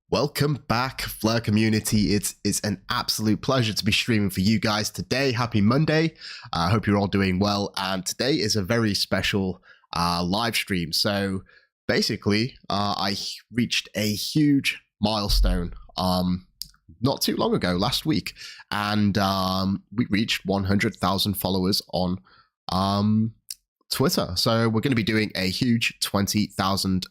Welcome back, Flare community. It's an absolute pleasure to be streaming for you guys today. Happy Monday. I hope you're all doing well. And today is a very special live stream. So basically, I reached a huge milestone not too long ago, last week. And we reached 100,000 followers on Twitter. So we're going to be doing a huge 20,000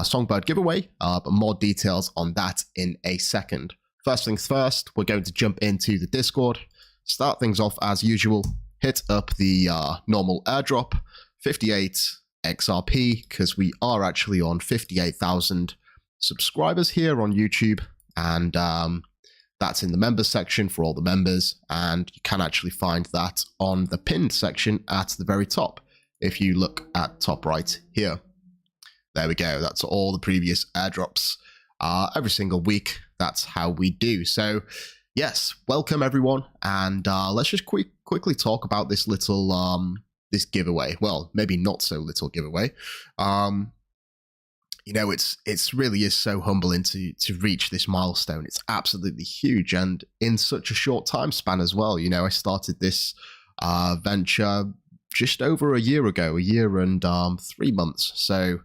Songbird giveaway, but more details on that in a second. First things first, we're going to jump into the Discord, start things off as usual, hit up the normal airdrop, 58 XRP, because we are actually on 58,000 subscribers here on YouTube, and that's in the members section for all the members, and you can actually find that on the pinned section at the very top, if you look at top right here. There we go. That's all the previous airdrops every single week. That's how we do. So yes, welcome everyone. And let's just quickly talk about this little, this giveaway. Well, maybe not so little giveaway. You know, it's really is so humbling to reach this milestone. It's absolutely huge. And in such a short time span as well. You know, I started this venture just over a year ago, a year and 3 months. So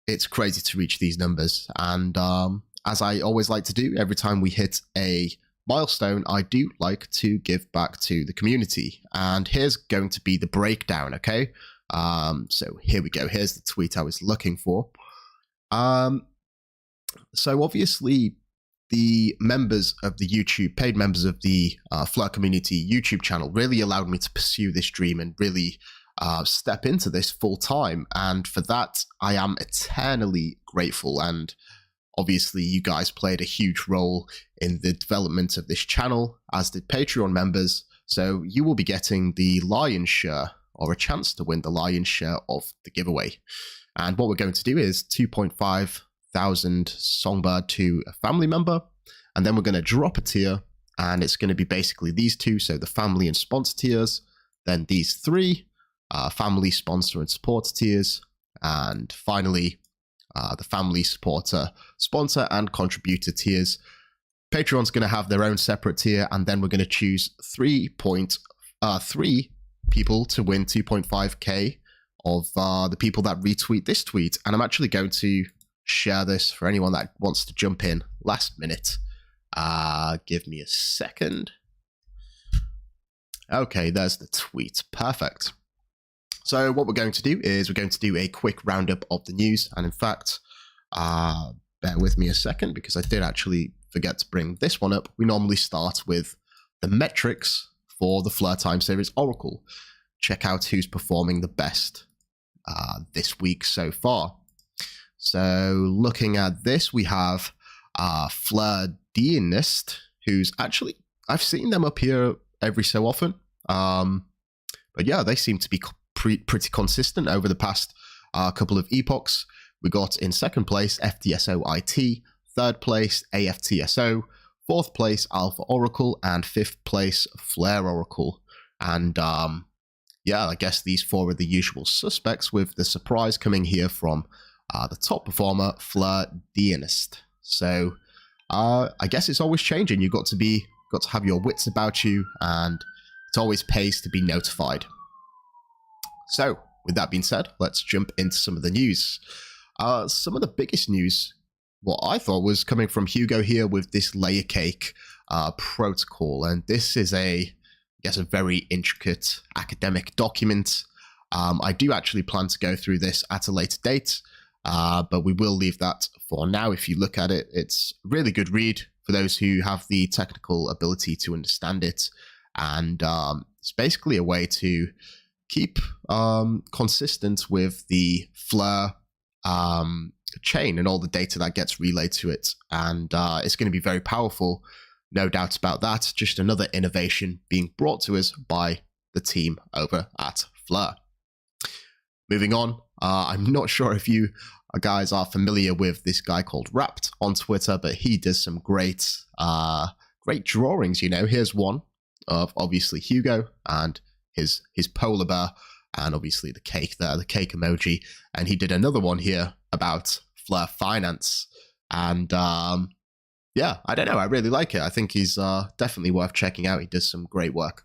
it's crazy to reach these numbers. And as I always like to do, every time we hit a milestone, I do like to give back to the community. And here's going to be the breakdown, okay? So here we go. Here's the tweet I was looking for. So obviously, the members of the YouTube, paid members of the Flare community YouTube channel really allowed me to pursue this dream and really step into this full time, and for that I am eternally grateful. And obviously you guys played a huge role in the development of this channel, as did Patreon members, so you will be getting the lion's share, or a chance to win the lion's share of the giveaway. And what we're going to do is 2,500 Songbird to a family member, and then we're going to drop a tier, and it's going to be basically these two, so the family and sponsor tiers, then these three family, sponsor, and supporter tiers, and finally the family, supporter, sponsor, and contributor tiers. Patreon's going to have their own separate tier, and then we're going to choose 3 people to win 2.5k of the people that retweet this tweet. And I'm actually going to share this for anyone that wants to jump in last minute. Give me a second. Okay, there's the tweet. Perfect. So what we're going to do is we're going to do a quick roundup of the news. And in fact, bear with me a second, because I did actually forget to bring this one up. We normally start with the metrics for the Flare Time Series Oracle. Check out who's performing the best this week so far. So looking at this, we have Flare Deanist, who's actually, I've seen them up here every so often. But yeah, they seem to be pretty consistent over the past couple of epochs. We got in second place FTSO IT, third place AFTSO, fourth place Alpha Oracle, and fifth place Flare Oracle. And yeah, I guess these four are the usual suspects, with the surprise coming here from the top performer, Flare Deanist. So I guess it's always changing. You've got to have your wits about you, and it always pays to be notified. So, with that being said, let's jump into some of the news. Some of the biggest news, what I thought, was coming from Hugo here with this layer cake protocol. And this is I guess, a very intricate academic document. I do actually plan to go through this at a later date, but we will leave that for now. If you look at it, it's a really good read for those who have the technical ability to understand it. And it's basically a way to keep consistent with the Flare chain and all the data that gets relayed to it. And it's going to be very powerful, no doubt about that. Just another innovation being brought to us by the team over at Flare. Moving on, I'm not sure if you guys are familiar with this guy called Wrapped on Twitter, but he does some great drawings. You know, here's one of obviously Hugo and his polar bear, and obviously the cake there, the cake emoji. And he did another one here about Flare Finance. And yeah, I don't know. I really like it. I think he's definitely worth checking out. He does some great work.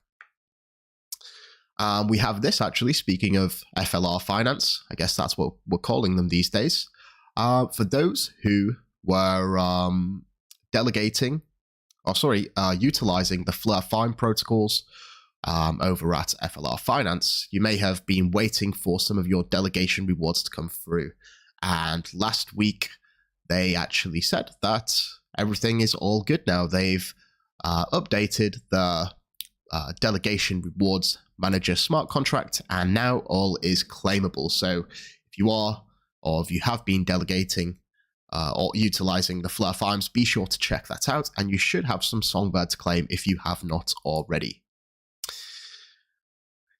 We have this actually, speaking of FLR Finance, I guess that's what we're calling them these days. For those who were utilizing the Flare Fine protocols over at FLR Finance, you may have been waiting for some of your delegation rewards to come through. And last week, they actually said that everything is all good now. They've updated the delegation rewards manager smart contract, and now all is claimable. So if you are, or if you have been delegating or utilizing the Flare Farms, be sure to check that out, and you should have some Songbird to claim if you have not already.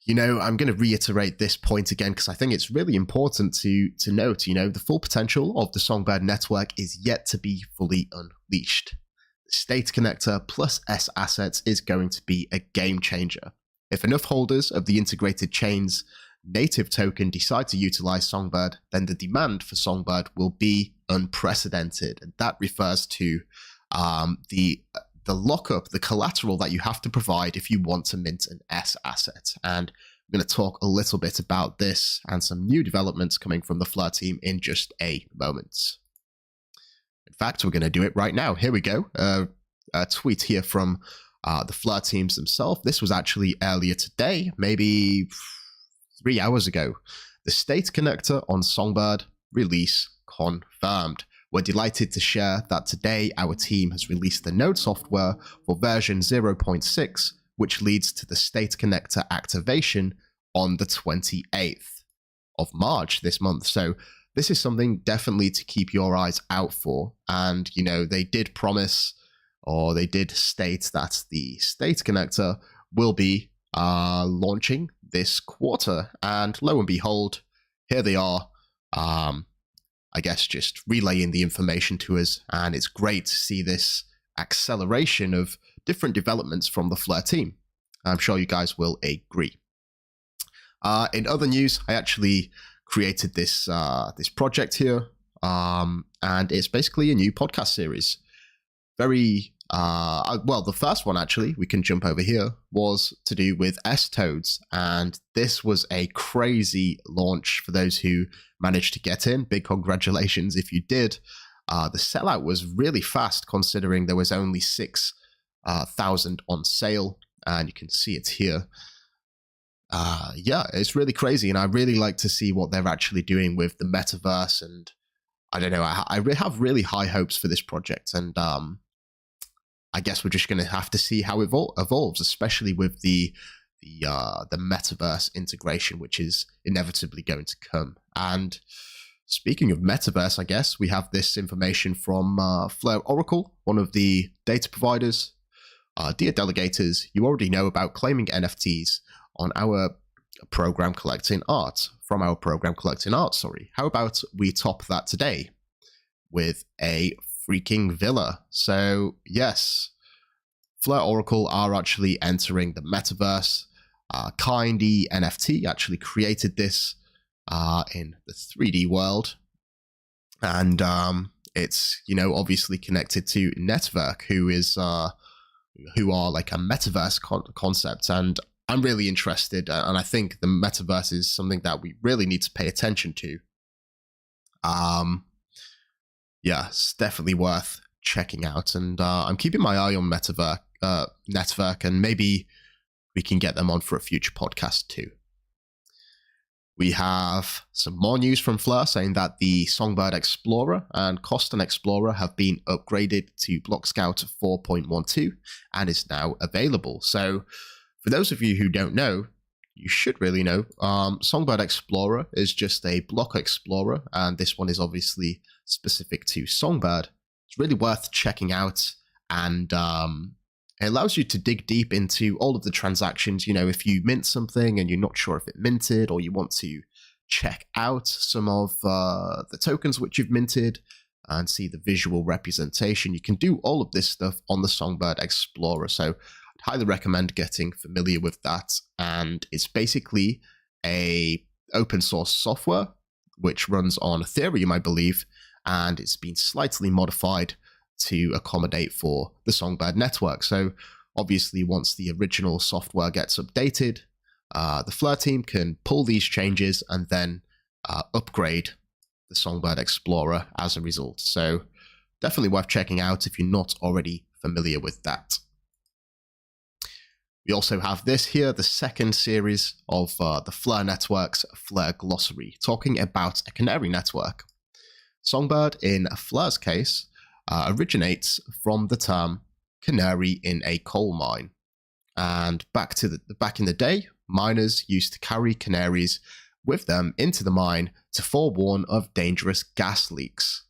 You know, I'm going to reiterate this point again because I think it's really important to note, you know, the full potential of the Songbird network is yet to be fully unleashed. The State Connector plus S assets is going to be a game changer. If enough holders of the integrated chain's native token decide to utilize Songbird, then the demand for Songbird will be unprecedented. And that refers to the lockup, the collateral that you have to provide if you want to mint an S asset. And I'm going to talk a little bit about this and some new developments coming from the Flare team in just a moment. In fact, we're going to do it right now. Here we go. A tweet here from the Flare teams themselves. This was actually earlier today, maybe 3 hours ago. The State Connector on Songbird release confirmed. We're delighted to share that today our team has released the node software for version 0.6, which leads to the State Connector activation on the 28th of March this month. So this is something definitely to keep your eyes out for. And, you know, they did promise, or they did state that the State Connector will be launching this quarter. And lo and behold, here they are, I guess just relaying the information to us. And it's great to see this acceleration of different developments from the Flare team. I'm sure you guys will agree. In other news, I actually created this this project here, and it's basically a new podcast series. Very well, the first one actually, we can jump over here, was to do with S-Toads, and this was a crazy launch for those who managed to get in. Big congratulations if you did. The sellout was really fast considering there was only 6,000 on sale, and you can see it here. Yeah, it's really crazy, and I really like to see what they're actually doing with the metaverse, and I don't know, I have really high hopes for this project, and I guess we're just going to have to see how it evolves, especially with the metaverse integration, which is inevitably going to come. And speaking of metaverse, I guess we have this information from Flare Oracle, one of the data providers. Dear delegators, you already know about claiming NFTs on our program collecting art, from our program collecting art, sorry. How about we top that today with a freaking villa? So yes, Flare Oracle are actually entering the metaverse. Koinly NFT actually created this in the 3D world, and it's, you know, obviously connected to Network, who are like a metaverse concept, and I'm really interested, and I think the metaverse is something that we really need to pay attention to. Yeah, it's definitely worth checking out, and I'm keeping my eye on Network, and maybe we can get them on for a future podcast too. We have some more news from Flare saying that the Songbird Explorer and Coston Explorer have been upgraded to Block Scout 4.12 and is now available. So for those of you who don't know, you should really know, Songbird Explorer is just a block explorer, and this one is obviously specific to Songbird. It's really worth checking out, and it allows you to dig deep into all of the transactions. You know, if you mint something and you're not sure if it minted, or you want to check out some of the tokens which you've minted and see the visual representation, you can do all of this stuff on the Songbird Explorer. So I'd highly recommend getting familiar with that. And it's basically a open source software which runs on Ethereum, I believe, and it's been slightly modified to accommodate for the Songbird network. So obviously, once the original software gets updated, the Flare team can pull these changes and then upgrade the Songbird Explorer as a result. So definitely worth checking out if you're not already familiar with that. We also have this here, the second series of the Flare Network's Flare Glossary, talking about a canary network. Songbird, in Flare's case, originates from the term canary in a coal mine. And back in the day, miners used to carry canaries with them into the mine to forewarn of dangerous gas leaks.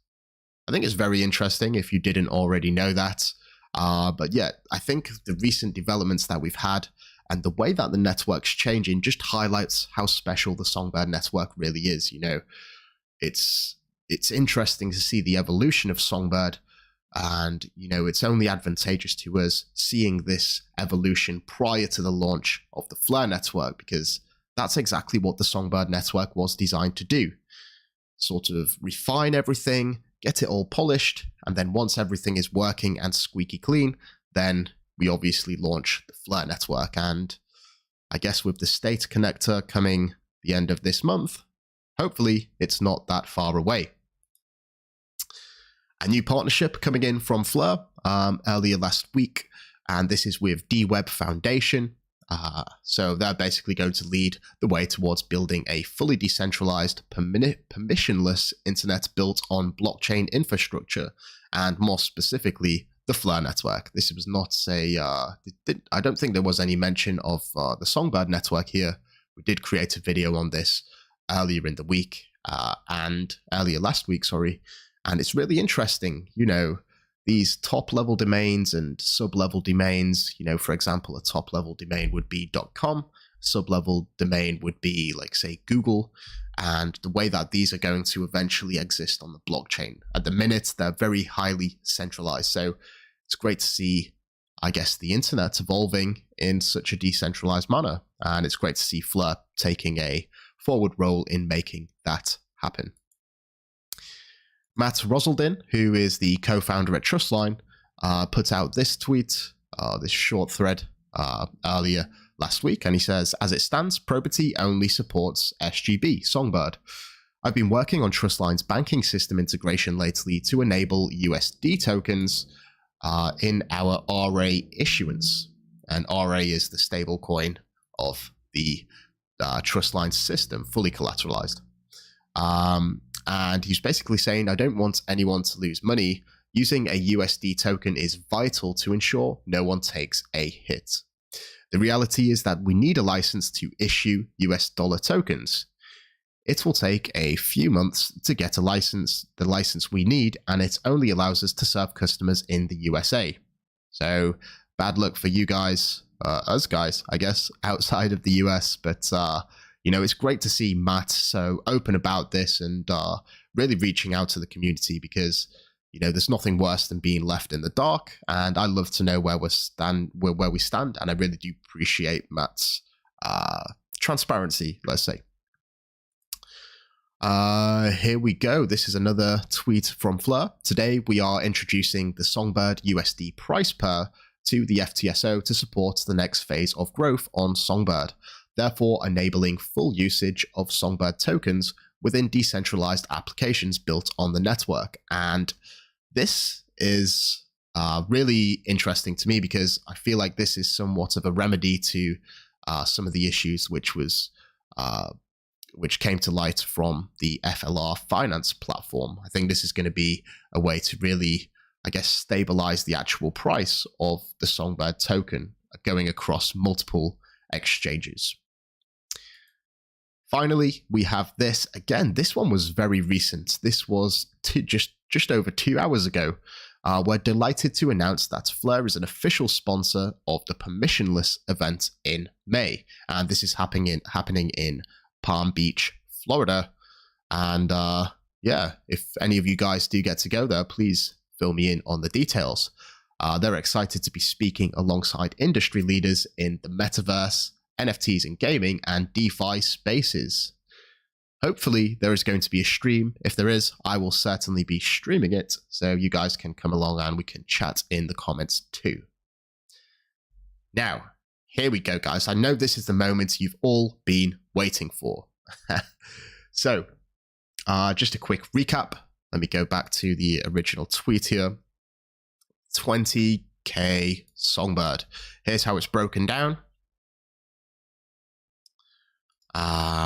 I think it's very interesting if you didn't already know that. But yeah, I think the recent developments that we've had and the way that the network's changing just highlights how special the Songbird network really is. You know, it's interesting to see the evolution of Songbird, and you know, it's only advantageous to us seeing this evolution prior to the launch of the Flare network, because that's exactly what the Songbird network was designed to do. Sort of refine everything, get it all polished, and then once everything is working and squeaky clean, then we obviously launch the Flare network. And I guess with the state connector coming the end of this month, hopefully it's not that far away. A new partnership coming in from Flare earlier last week, and this is with DWeb Foundation. So they're basically going to lead the way towards building a fully decentralized, permissionless internet built on blockchain infrastructure, and more specifically, the Flare network. This was not I don't think there was any mention of the Songbird network here. We did create a video on this earlier in the week, and earlier last week, sorry. And it's really interesting, you know, these top-level domains and sub-level domains. You know, for example, a top-level domain would be .com, a sub-level domain would be, like, say, Google, and the way that these are going to eventually exist on the blockchain. At the minute, they're very highly centralized, so it's great to see, I guess, the internet evolving in such a decentralized manner, and it's great to see Flare taking a forward role in making that happen. Matt Roseldin, who is the co-founder at Trustline, put out this tweet, this short thread earlier last week, and he says, as it stands, Probity only supports SGB, Songbird. I've been working on Trustline's banking system integration lately to enable USD tokens in our RA issuance. And RA is the stable coin of the Trustline system, fully collateralized. And he's basically saying, I don't want anyone to lose money. Using a USD token is vital to ensure no one takes a hit. The reality is that we need a license to issue US dollar tokens. It will take a few months to get the license we need, and it only allows us to serve customers in the USA. So bad luck for you guys, us guys, I guess, outside of the US, but you know, it's great to see Matt so open about this and really reaching out to the community, because, you know, there's nothing worse than being left in the dark. And I love to know where we stand, and I really do appreciate Matt's transparency, let's say. Here we go. This is another tweet from Flare. Today, we are introducing the Songbird USD price pair to the FTSO to support the next phase of growth on Songbird, therefore enabling full usage of Songbird tokens within decentralized applications built on the network. And this is really interesting to me, because I feel like this is somewhat of a remedy to some of the issues which came to light from the FLR finance platform. I think this is going to be a way to really, I guess, stabilize the actual price of the Songbird token going across multiple exchanges. Finally, we have this. Again, this one was very recent. This was just over 2 hours ago. We're delighted to announce that Flare is an official sponsor of the Permissionless event in May. And this is happening in Palm Beach, Florida. And yeah, if any of you guys do get to go there, please fill me in on the details. They're excited to be speaking alongside industry leaders in the metaverse, NFTs in gaming, and DeFi spaces. hopefully there is going to be a stream. If there is, I will certainly be streaming it, so you guys can come along and we can chat in the comments too. Now, here we go, guys. I know this is the moment you've all been waiting for. So, just a quick recap. Let me go back to the original tweet here. 20k Songbird. Here's how it's broken down.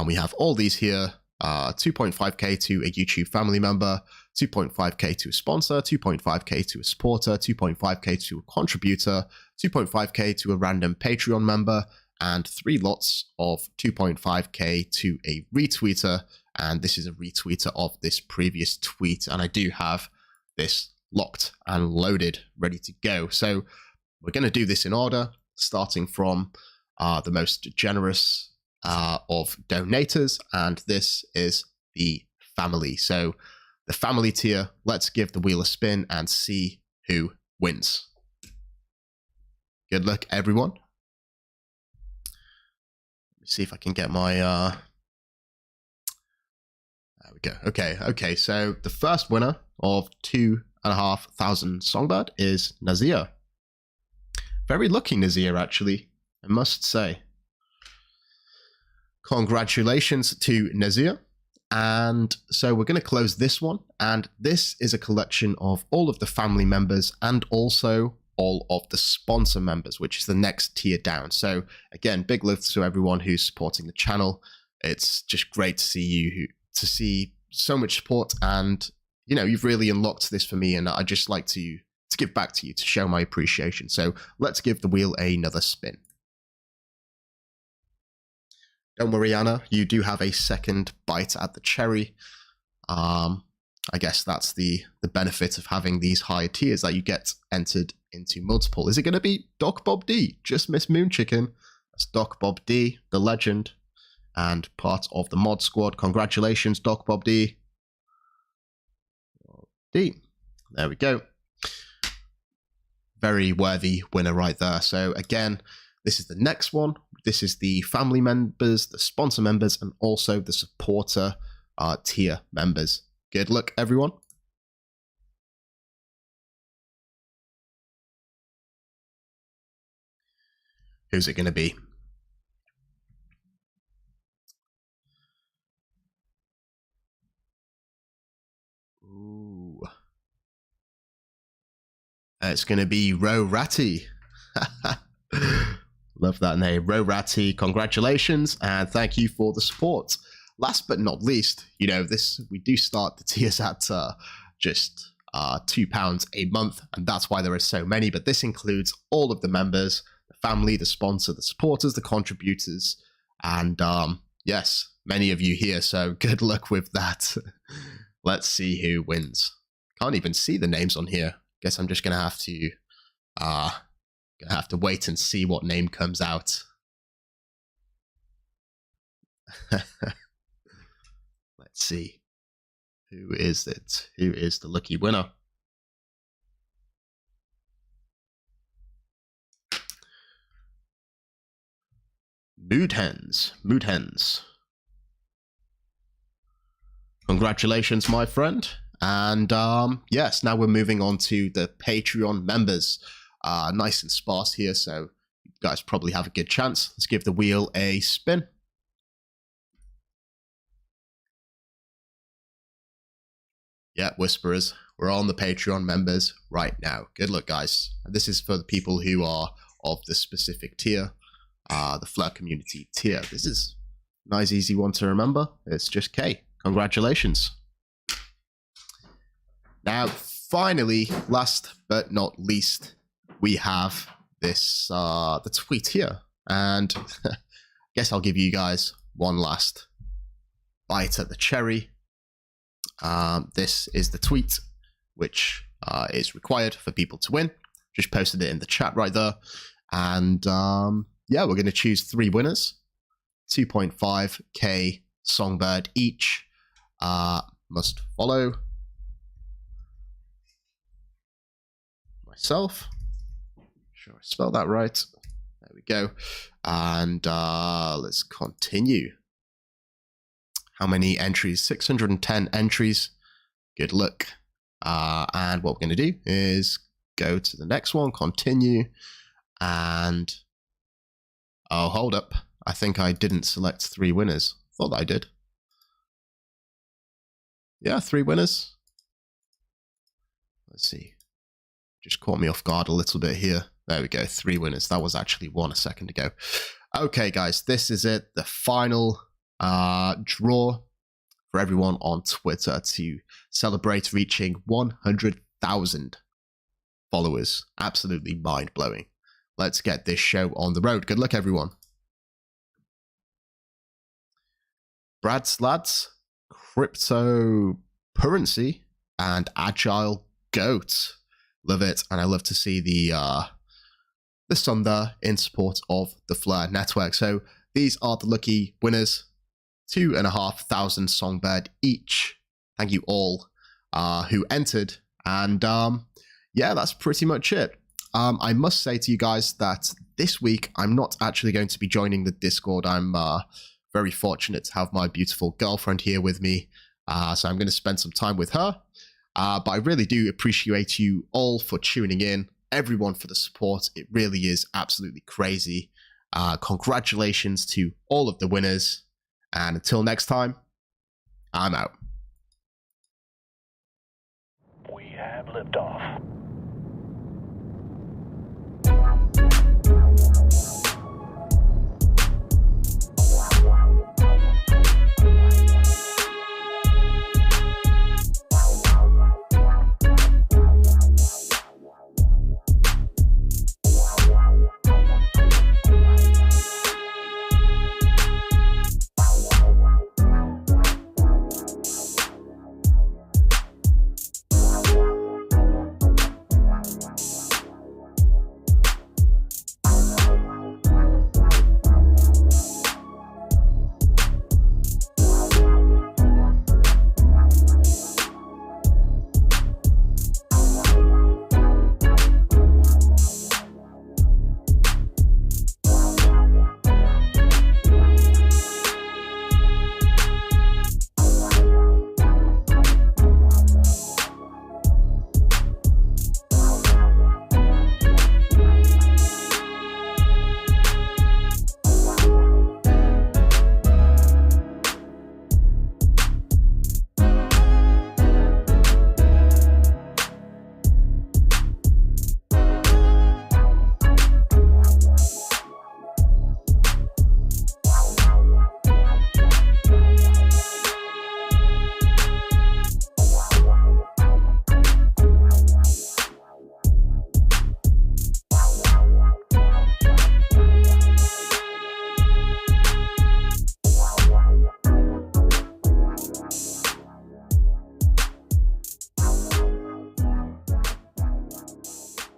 We have all these here. 2.5k to a YouTube family member, 2.5k to a sponsor, 2.5k to a supporter, 2.5k to a contributor, 2.5k to a random Patreon member, and 3 lots of 2.5k to a retweeter. And this is a retweeter of this previous tweet, and I do have this locked and loaded, ready to go. So we're going to do this in order, starting from the most generous of donators, and this is the family. So the family tier, let's give the wheel a spin and see who wins. Good luck, everyone. Let me see if I can get my there we go. Okay, so the first winner of 2,500 Songbird is Nazir. Very lucky Nazir, actually, I must say. Congratulations to Nazir. And so we're going to close this one. And this is a collection of all of the family members and also all of the sponsor members, which is the next tier down. So again, big love to everyone who's supporting the channel. It's just great to see so much support, and you know, you've really unlocked this for me, and I just like to give back to you to show my appreciation. So let's give the wheel another spin. Don't worry, Anna, you do have a second bite at the cherry. I guess that's the benefit of having these higher tiers, that you get entered into multiple. Is it going to be Doc Bob D? Just Miss Moon Chicken. That's Doc Bob D, the legend, and part of the mod squad. Congratulations, Doc Bob D. There we go. Very worthy winner right there. So again, this is the next one. This is the family members, the sponsor members, and also the supporter tier members. Good luck, everyone. Who's it going to be? Ooh. It's going to be Ro Ratty. Love that name, Ro Ratty. Congratulations and thank you for the support. Last but not least, you know, we do start the tiers at just £2 a month, and that's why there are so many. But this includes all of the members, the family, the sponsor, the supporters, the contributors, and yes, many of you here. So good luck with that. Let's see who wins. Can't even see the names on here. Guess I'm just gonna have to wait and see what name comes out. Let's see. Who is it? Who is the lucky winner? Mood Hens. Congratulations, my friend. And yes, now we're moving on to the Patreon members. Nice and sparse here, so you guys probably have a good chance. Let's give the wheel a spin. Yeah, Whisperers, we're on the Patreon members right now. Good luck, guys. This is for the people who are of the specific tier, the Flare community tier. This is a nice, easy one to remember. It's just K. Congratulations. Now, finally, last but not least, we have this the tweet here, and I guess I'll give you guys one last bite at the cherry. This is the tweet which is required for people to win. Just posted it in the chat right there, and yeah, we're going to choose 3 winners, 2.5k Songbird each. Must follow myself. Sure I spelled that right. There we go. And let's continue. how many entries? 610 entries. Good luck. And what we're going to do is go to the next one, continue, and oh, hold up. I think I didn't select 3 winners. Thought I did. Yeah, 3 winners. Let's see. Just caught me off guard a little bit here. There we go, 3 winners. That was actually 1 a second ago. Okay, guys, this is it. The final draw for everyone on Twitter to celebrate reaching 100,000 followers. Absolutely mind-blowing. Let's get this show on the road. Good luck, everyone. Brad's Lads, Cryptocurrency, and Agile Goat. Love it, and I love to see the sun there in support of the Flare Network. So these are the lucky winners. 2,500 Songbird each. Thank you all who entered. And yeah, that's pretty much it. I must say to you guys that this week, I'm not actually going to be joining the Discord. I'm very fortunate to have my beautiful girlfriend here with me. So I'm going to spend some time with her. But I really do appreciate you all for tuning in. Everyone for the support. It really is absolutely crazy. Congratulations to all of the winners. And until next time, I'm out. We have liftoff.